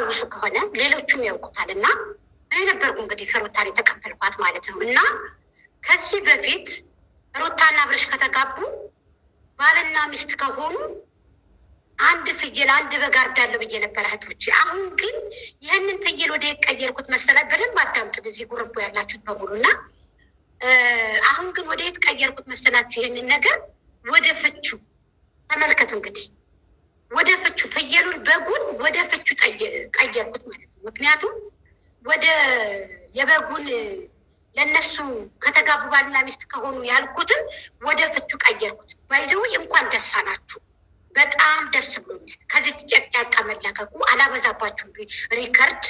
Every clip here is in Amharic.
ታስታውሱ ከሆነ ሌሎቹም ያውቁታልና እኔ ነበርኩ እንግዲህ ከሩታን የተቀበልኳት ማለት ነው። እና ከዚህ በፊት ሩታና አብርሽ ከተጋቡ ባልና ሚስት ከሆኑ አንድ ፍየል አንድ በግ አርዳለሁ ብዬ ነበር እህቶቼ። አሁን ግን ይህንን ፍየል ወደ የቀየርኩት መሰላል። በደንብ አዳምጡት እዚህ ጉርቦ ያላችሁት በሙሉ እና አሁን ግን ወደ የት ቀየርኩት መሰላችሁ? ይህንን ነገር ወደ ፍቹ ተመልከቱ። እንግዲህ ወደ ፍቹ ፍየሉን በጉን ወደ ፍቹ ቀየርኩት ማለት ነው። ምክንያቱም ወደ የበጉን ለነሱ ከተጋቡ ባልና ሚስት ከሆኑ ያልኩትን ወደ ፍቹ ቀየርኩት። ባይዘው እንኳን ደስ አላችሁ። በጣም ደስ ብሎኛል። ከዚህ ጨቅጫቃ መለቀቁ አላበዛባችሁም። ሪከርድ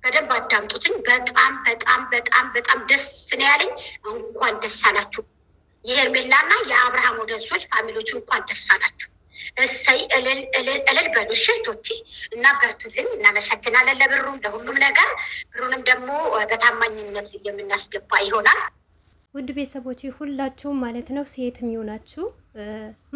በደንብ አዳምጡትኝ። በጣም በጣም በጣም በጣም ደስ ነው ያለኝ። እንኳን ደስ አላችሁ የሄርሜላና የአብርሃም ወደሶች ፋሚሊዎች እንኳን ደስ አላችሁ። እሰይ እልል እልል እልል በሉ ሽቶቼ እና በርቱልኝ። እናመሰግናለን ለብሩም ለሁሉም ነገር። ብሩንም ደግሞ በታማኝነት የምናስገባ ይሆናል። ውድ ቤተሰቦች ሁላችሁም ማለት ነው ሴትም ይሆናችሁ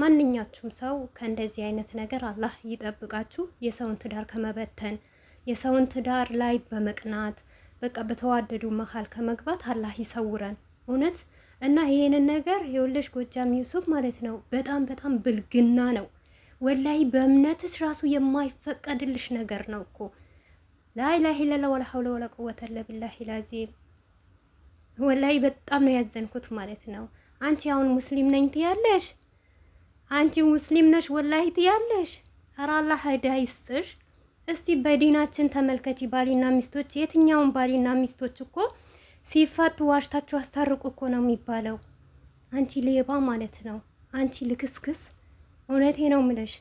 ማንኛችሁም ሰው ከእንደዚህ አይነት ነገር አላህ ይጠብቃችሁ። የሰውን ትዳር ከመበተን የሰውን ትዳር ላይ በመቅናት በቃ በተዋደዱ መሀል ከመግባት አላህ ይሰውረን እውነት። እና ይሄንን ነገር የወለሽ ጎጃም ዩሱፍ ማለት ነው በጣም በጣም ብልግና ነው ወላይ። በእምነትሽ ራሱ የማይፈቀድልሽ ነገር ነው እኮ ላኢላሀ ኢለላህ ወላ ሐውለ ወላ ቁወተ ኢላ ቢላሂ አልዓዚም። ወላይ በጣም ነው ያዘንኩት ማለት ነው። አንቺ አሁን ሙስሊም ነኝ ትያለሽ፣ አንቺ ሙስሊም ነሽ ወላይ ትያለሽ። ኧረ አላህ ሂዳ ይስጥሽ። እስቲ በዲናችን ተመልከቺ። ባሊና ሚስቶች የትኛውን ባሊና ሚስቶች እኮ ሲፋቱ ዋሽታችሁ አስታርቁ እኮ ነው የሚባለው። አንቺ ሌባ ማለት ነው፣ አንቺ ልክስክስ። እውነቴ ነው ምለሽ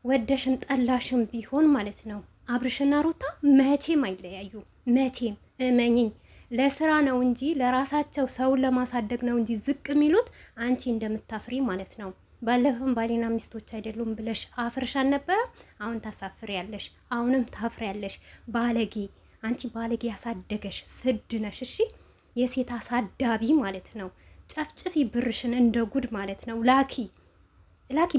ወደሽም ጠላሽም ቢሆን ማለት ነው አብርሽና ሩታ መቼም አይለያዩ። መቼም እመኝኝ። ለስራ ነው እንጂ ለራሳቸው ሰውን ለማሳደግ ነው እንጂ ዝቅ የሚሉት አንቺ እንደምታፍሪ ማለት ነው። ባለፈም ባሊና ሚስቶች አይደሉም ብለሽ አፍርሻን ነበረ። አሁን ታሳፍሪያለሽ፣ አሁንም ታፍሪያለሽ። ባለጌ አንቺ ባለጌ ያሳደገሽ ስድ ነሽ። እሺ የሴት አሳዳቢ ማለት ነው። ጨፍጭፊ ብርሽን እንደ ጉድ ማለት ነው። ላኪ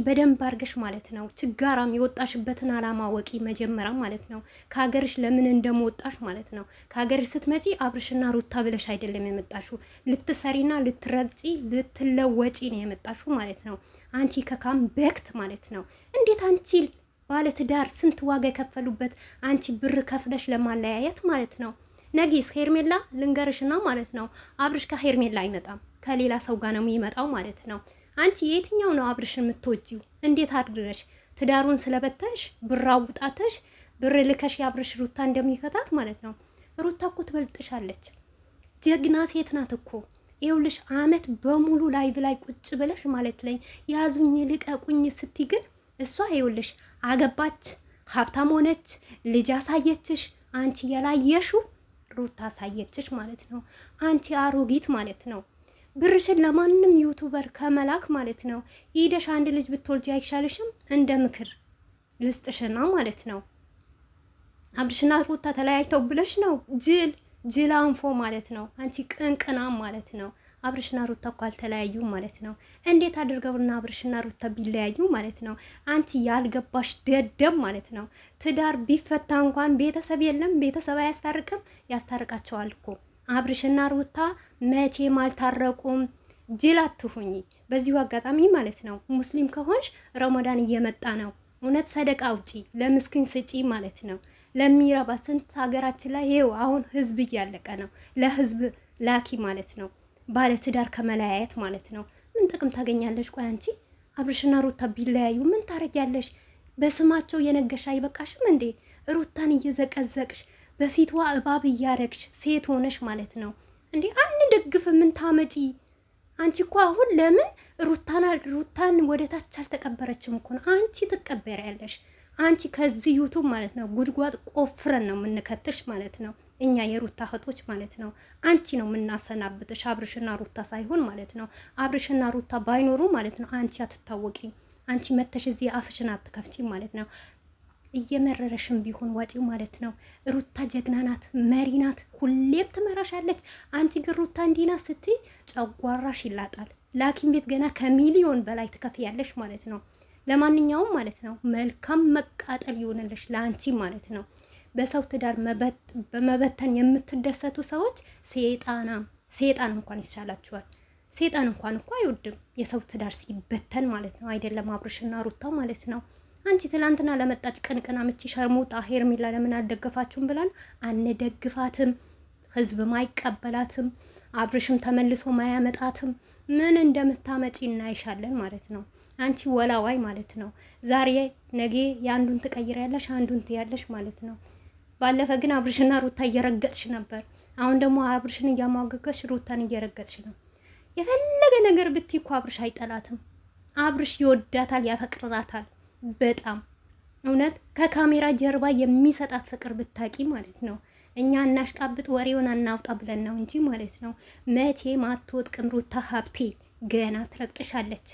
በደንብ አርገሽ ማለት ነው። ችጋራም የወጣሽበትን አላማ ወቂ መጀመሪያ ማለት ነው። ከሀገርሽ ለምን እንደመወጣሽ ማለት ነው። ከሀገርሽ ስትመጪ አብርሽና ሩታ ብለሽ አይደለም የመጣሽው። ልትሰሪና ልትረግጪ ልትለወጪ ነው የመጣሽው ማለት ነው። አንቺ ከካም በክት ማለት ነው። እንዴት አንቺ ባለትዳር ስንት ዋጋ የከፈሉበት አንቺ ብር ከፍለሽ ለማለያየት ማለት ነው። ነጊስ ሄርሜላ ልንገርሽና ማለት ነው አብርሽ ከሄርሜላ አይመጣም፣ ከሌላ ሰው ጋር ነው የሚመጣው ማለት ነው። አንቺ የትኛው ነው አብርሽን የምትወጂው? እንዴት አድርገሽ ትዳሩን ስለበተሽ ብር አውጣተሽ ብር ልከሽ የአብርሽ ሩታ እንደሚፈታት ማለት ነው። ሩታ እኮ ትበልጥሻለች። ጀግና ሴት ናት እኮ። ይኸውልሽ አመት በሙሉ ላይቭ ላይ ቁጭ ብለሽ ማለት ላይ ያዙኝ ልቀቁኝ ስትይ ግን እሷ ይኸውልሽ አገባች፣ ሀብታም ሆነች፣ ልጅ አሳየችሽ። አንቺ ያላየሽው ሩታ አሳየችሽ ማለት ነው። አንቺ አሮጊት ማለት ነው። ብርሽን ለማንም ዩቱበር ከመላክ ማለት ነው ሂደሽ አንድ ልጅ ብትወልጂ አይሻልሽም? እንደ ምክር ልስጥሽና ማለት ነው። አብርሽና ሩታ ተለያይተው ብለሽ ነው ጅል አንፎ ማለት ነው። አንቺ ቅንቅናም ማለት ነው። አብርሽና ሩታ እኮ አልተለያዩ ማለት ነው። እንዴት አድርገውና አብርሽና ሩታ ቢለያዩ ማለት ነው? አንቺ ያልገባሽ ደደብ ማለት ነው። ትዳር ቢፈታ እንኳን ቤተሰብ የለም፣ ቤተሰብ አያስታርቅም። ያስታርቃቸዋል እኮ አብርሽና ሩታ መቼም አልታረቁም። ጅል አትሁኚ። በዚሁ አጋጣሚ ማለት ነው ሙስሊም ከሆንሽ ረመዳን እየመጣ ነው። እውነት ሰደቃ አውጪ፣ ለምስኪን ስጪ ማለት ነው። ለሚረባ ስንት ሀገራችን ላይ ይኸው አሁን ህዝብ እያለቀ ነው። ለህዝብ ላኪ ማለት ነው። ባለ ትዳር ከመለያየት ማለት ነው። ምን ጥቅም ታገኛለሽ? ቆይ አንቺ አብርሽና ሩታ ቢለያዩ ምን ታረጊያለሽ? በስማቸው የነገሽ አይበቃሽም እንዴ? ሩታን እየዘቀዘቅሽ በፊቷ እባብ እያረግሽ ሴት ሆነሽ ማለት ነው እንዴ? አንደግፍ ምን ታመጪ? አንቺ እኮ አሁን ለምን ሩታን ወደ ታች አልተቀበረችም እኮ ነው። አንቺ ትቀበሪያለሽ። አንቺ ከዚህ ዩቱብ ማለት ነው ጉድጓድ ቆፍረን ነው የምንከትሽ ማለት ነው። እኛ የሩታ እህቶች ማለት ነው። አንቺ ነው የምናሰናብትሽ፣ አብርሽና ሩታ ሳይሆን ማለት ነው። አብርሽና ሩታ ባይኖሩ ማለት ነው አንቺ አትታወቂም። አንቺ መተሽ እዚህ አፍሽን አትከፍቺ ማለት ነው። እየመረረሽም ቢሆን ዋጪው ማለት ነው። ሩታ ጀግና ናት፣ መሪ ናት፣ ሁሌም ትመራሻለች። አንቺ ግን ሩታ እንዲና ስትይ ጨጓራሽ ይላጣል። ላኪን ቤት ገና ከሚሊዮን በላይ ትከፍያለሽ ማለት ነው። ለማንኛውም ማለት ነው መልካም መቃጠል ይሆንልሽ ለአንቺ ማለት ነው። በሰው ትዳር በመበተን የምትደሰቱ ሰዎች ሴጣን እንኳን ይሻላችኋል። ሴጣን እንኳን እኮ አይወድም የሰው ትዳር ሲበተን ማለት ነው። አይደለም አብርሽና ሩታ ማለት ነው። አንቺ ትላንትና ለመጣች ቅንቅና ምቺ ሸርሙጣ ሄርሜላ ለምን አልደገፋችሁም ብላል። አንደግፋትም፣ ህዝብ ማይቀበላትም፣ አብርሽም ተመልሶ ማያመጣትም። ምን እንደምታመጪ እናይሻለን ማለት ነው። አንቺ ወላዋይ ማለት ነው። ዛሬ ነገ የአንዱን ትቀይሪያለሽ፣ አንዱን ትያለሽ ማለት ነው። ባለፈ ግን አብርሽና ሩታ እየረገጥሽ ነበር። አሁን ደግሞ አብርሽን እያሟገገሽ ሩታን እየረገጥሽ ነው። የፈለገ ነገር ብትይ እኮ አብርሽ አይጠላትም። አብርሽ ይወዳታል፣ ያፈቅራታል በጣም እውነት። ከካሜራ ጀርባ የሚሰጣት ፍቅር ብታቂ ማለት ነው። እኛ እናሽቃብጥ ወሬውን አናውጣ ብለን ነው እንጂ ማለት ነው። መቼም አትወጥቅም ሩታ ሀብቴ። ገና ትረቅጥሻለች፣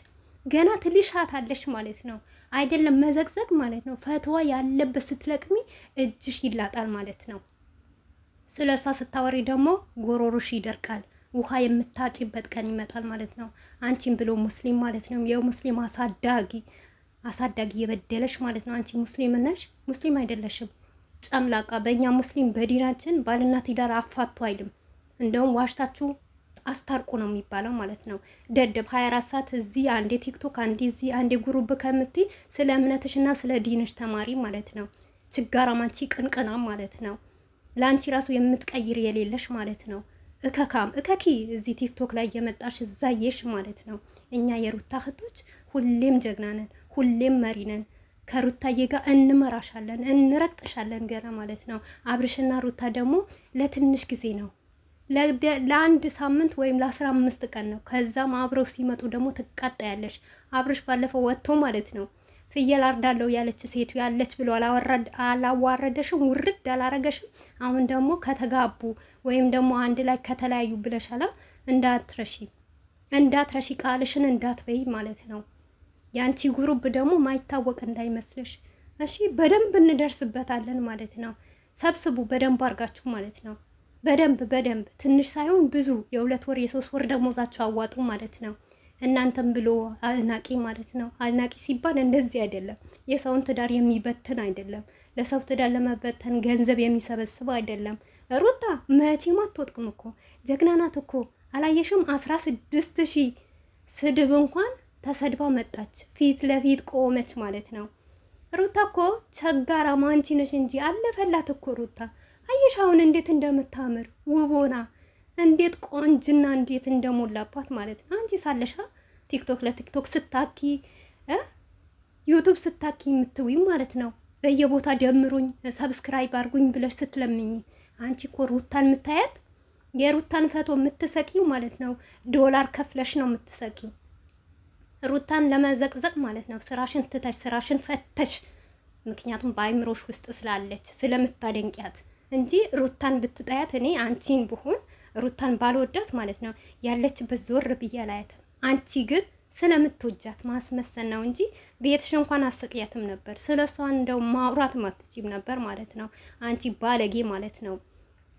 ገና ትልሻታለች ማለት ነው። አይደለም መዘግዘግ ማለት ነው። ፈትዋ ያለበት ስትለቅሚ እጅሽ ይላጣል ማለት ነው። ስለሷ ስታወሪ ደግሞ ጎሮሮሽ ይደርቃል። ውሃ የምታጭበት ቀን ይመጣል ማለት ነው። አንቺን ብሎ ሙስሊም ማለት ነው። የሙስሊም አሳዳጊ የበደለሽ ማለት ነው። አንቺ ሙስሊም ነሽ? ሙስሊም አይደለሽም ጨምላቃ። በእኛ ሙስሊም በዲናችን ባልና ትዳር አፋቱ አይልም። እንደውም ዋሽታችሁ አስታርቁ ነው የሚባለው ማለት ነው። ደደብ 24 ሰዓት እዚህ አንዴ ቲክቶክ አንዴ እዚህ አንዴ ጉሩብ ከምትይ ስለ እምነትሽና ስለ ዲንሽ ተማሪ ማለት ነው። ችጋራም አንቺ ቅንቅናም ማለት ነው። ለአንቺ ራሱ የምትቀይር የሌለሽ ማለት ነው። እከካም እከኪ እዚህ ቲክቶክ ላይ የመጣሽ እዛየሽ ማለት ነው። እኛ የሩታ እህቶች ሁሌም ጀግና ነን፣ ሁሌም መሪ ነን። ከሩታዬ ጋር እንመራሻለን፣ እንረቅጥሻለን ገና ማለት ነው። አብርሽና ሩታ ደግሞ ለትንሽ ጊዜ ነው፣ ለአንድ ሳምንት ወይም ለ15 ቀን ነው። ከዛም አብረው ሲመጡ ደግሞ ትቃጣያለሽ። አብርሽ ባለፈው ወጥቶ ማለት ነው ፍየል አርዳለው ያለች ሴቱ ያለች ብሎ አላዋረደሽም፣ ውርድ አላረገሽም። አሁን ደግሞ ከተጋቡ ወይም ደግሞ አንድ ላይ ከተለያዩ ብለሻላ። እንዳትረሺ ቃልሽን እንዳትበይ ማለት ነው። ያንቺ ግሩፕ ደግሞ ማይታወቅ እንዳይመስልሽ እሺ። በደንብ እንደርስበታለን ማለት ነው። ሰብስቡ በደንብ አርጋችሁ ማለት ነው። በደንብ ትንሽ ሳይሆን ብዙ የ2 ወር የ3 ወር ደሞዛችሁ አዋጡ ማለት ነው። እናንተም ብሎ አድናቂ ማለት ነው። አድናቂ ሲባል እንደዚህ አይደለም። የሰውን ትዳር የሚበትን አይደለም። ለሰው ትዳር ለመበተን ገንዘብ የሚሰበስብ አይደለም። ሩታ መቼም አትወጥቅም እኮ ጀግና ናት እኮ። አላየሽም? 16,000 ስድብ እንኳን ተሰድባ መጣች። ፊት ለፊት ቆመች ማለት ነው። ሩታ እኮ ቸጋራ ማንቺ ነሽ እንጂ አለፈላት እኮ ሩታ። አየሽ አሁን እንዴት እንደምታምር ውቦና እንዴት ቆንጅና እንዴት እንደሞላባት ማለት ነው። አንቺ ሳለሻ ቲክቶክ ለቲክቶክ ስታኪ ዩቱብ ስታኪ የምትውይ ማለት ነው። በየቦታ ደምሩኝ ሰብስክራይብ አርጉኝ ብለሽ ስትለምኝ አንቺ እኮ ሩታን የምታያት የሩታን ፈቶ የምትሰቂው ማለት ነው። ዶላር ከፍለሽ ነው የምትሰቂው ሩታን ለመዘቅዘቅ ማለት ነው። ስራሽን ትተሽ ስራሽን ፈተሽ፣ ምክንያቱም በአይምሮሽ ውስጥ ስላለች ስለምታደንቂያት እንጂ ሩታን ብትጠያት እኔ አንቺን ብሆን ሩታን ባልወዳት ማለት ነው ያለችበት ዞር ብዬ አላያትም። አንቺ ግን ስለምትወጃት ማስመሰል ነው እንጂ ቤትሽ እንኳን አሰቅያትም ነበር። ስለሷ እንደው ማውራት ማትችም ነበር ማለት ነው። አንቺ ባለጌ ማለት ነው።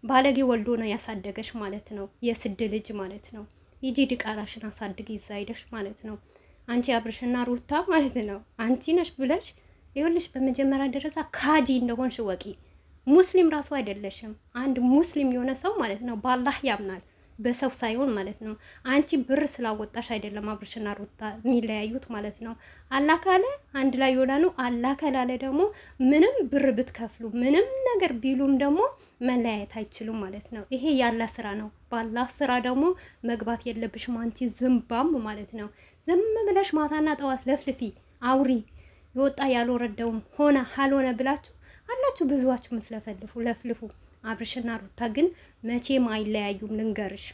ባለጌ ወልዶ ነው ያሳደገሽ ማለት ነው። የስድ ልጅ ማለት ነው። ይጂ ድቃላሽን አሳድግ ይዛይደሽ ማለት ነው። አንቺ አብርሽና ሩታ ማለት ነው አንቺ ነሽ ብለሽ ይኸውልሽ፣ በመጀመሪያ ደረጃ ካጂ እንደሆንሽ ወቂ። ሙስሊም ራሱ አይደለሽም። አንድ ሙስሊም የሆነ ሰው ማለት ነው በአላህ ያምናል፣ በሰው ሳይሆን ማለት ነው። አንቺ ብር ስላወጣሽ አይደለም አብርሽና ሩታ የሚለያዩት ማለት ነው። አላህ ካለ አንድ ላይ ይሆናሉ። አላህ ካላለ ደግሞ ምንም ብር ብትከፍሉ ምንም ነገር ቢሉም ደግሞ መለያየት አይችሉም ማለት ነው። ይሄ ያላህ ስራ ነው። በአላህ ስራ ደግሞ መግባት የለብሽም አንቺ ዝምባም ማለት ነው። ዝም ብለሽ ማታና ጠዋት ለፍልፊ አውሪ። የወጣ ያልወረደውም ሆነ አልሆነ ብላችሁ አላችሁ ብዙዋችሁ የምትለፈልፉ ለፍልፉ። አብርሽና ሩታ ግን መቼም አይለያዩም ልንገርሽ።